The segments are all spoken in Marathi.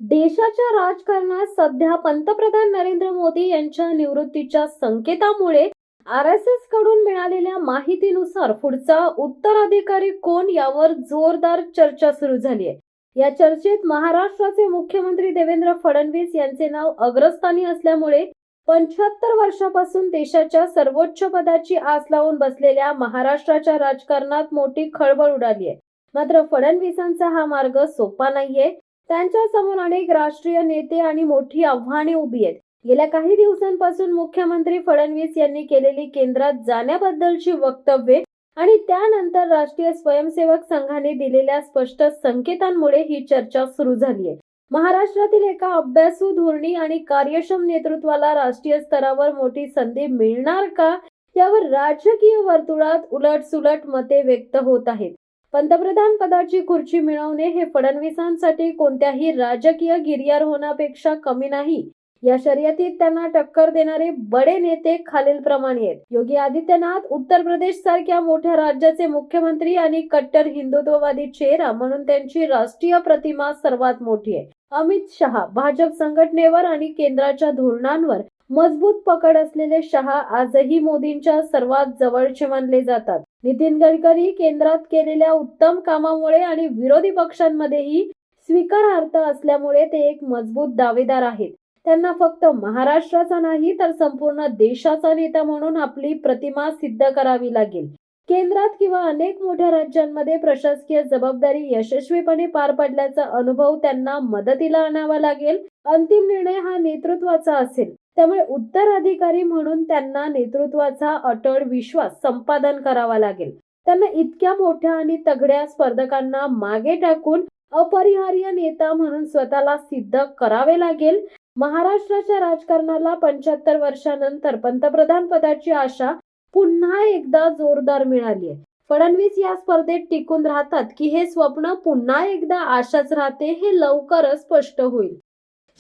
देशाच्या राजकारणात सध्या पंतप्रधान नरेंद्र मोदी यांच्या निवृत्तीच्या संकेतामुळे आरएसएस कडून मिळालेल्या माहितीनुसार पुढचा उत्तराधिकारी कोण यावर जोरदार चर्चा सुरू झाली आहे। या चर्चेत महाराष्ट्राचे मुख्यमंत्री देवेंद्र फडणवीस यांचे नाव अग्रस्थानी असल्यामुळे 75 वर्षापासून देशाच्या सर्वोच्च पदाची आस लावून बसलेल्या महाराष्ट्राच्या राजकारणात मोठी खळबळ उडाली आहे। मात्र फडणवीसांचा हा मार्ग सोपा नाहीये। त्यांच्या समोर अनेक राष्ट्रीय नेते आणि मोठी आव्हाने उभी आहेत। गेल्या काही दिवसांपासून मुख्यमंत्री फडणवीस यांनी केलेली केंद्रात जाण्याबद्दलची वक्तव्ये आणि त्यानंतर राष्ट्रीय स्वयंसेवक संघाने दिलेल्या स्पष्ट संकेतांमुळे ही चर्चा सुरू झाली आहे। महाराष्ट्रातील एका अभ्यासू, धोरणी आणि कार्यक्षम नेतृत्वाला राष्ट्रीय स्तरावर मोठी संधी मिळणार का, यावर राजकीय वर्तुळात उलटसुलट मते व्यक्त होत आहेत। पंतप्रधान पदाची खुर्ची मिळवणे हे फडणवीसांसाठी कोणत्याही राजकीय गिर्यारोहणापेक्षा कमी नाही। या शर्यतीत त्यांना टक्कर देणारे बडे नेते खालीलप्रमाणे आहेत। योगी आदित्यनाथ उत्तर प्रदेश सारख्या मोठ्या राज्याचे मुख्यमंत्री आणि कट्टर हिंदुत्ववादी चेहरा म्हणून त्यांची राष्ट्रीय प्रतिमा सर्वात मोठी आहे। अमित शहा भाजप संघटनेवर आणि केंद्राच्या धोरणांवर मजबूत पकड असलेले शहा आजही मोदींच्या सर्वात जवळचे मानले जातात। नितीन गडकरी केंद्रात केलेल्या उत्तम कामामुळे आणि विरोधी पक्षांमध्येही स्वीकारार्ह असल्यामुळे ते एक मजबूत दावेदार आहेत। त्यांना फक्त महाराष्ट्राचा नाही तर संपूर्ण देशाचा नेता म्हणून आपली प्रतिमा सिद्ध करावी लागेल। केंद्रात किंवा अनेक मोठ्या राज्यांमध्ये प्रशासकीय जबाबदारी यशस्वीपणे पार पडल्याचा अनुभव त्यांना मदतीला आणावा लागेल। अंतिम निर्णय हा नेतृत्वाचा असेल, त्यामुळे उत्तराधिकारी म्हणून त्यांना नेतृत्वाचा अटळ विश्वास संपादन करावा लागेल। त्यांना इतक्या मोठ्या आणि तगड्या स्पर्धकांना मागे टाकून अपरिहार्य नेता म्हणून स्वतःला सिद्ध करावे लागेल। महाराष्ट्राच्या राजकारणाला 75 वर्षांनंतर पंतप्रधान पदाची आशा पुन्हा एकदा जोरदार मिळाली आहे। फडणवीस या स्पर्धेत टिकून राहतात की हे स्वप्न पुन्हा एकदा आशाच राहते, हे लवकरच स्पष्ट होईल।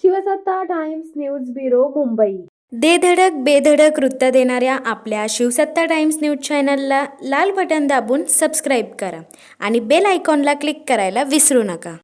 शिवसत्ता टाइम्स न्यूज ब्युरो, मुंबई। दे धडक बेधडक वृत्त देणाऱ्या आपल्या शिवसत्ता टाइम्स न्यूज चॅनलला लाल बटन दाबून सबस्क्राईब करा आणि बेल आयकॉनला क्लिक करायला विसरू नका।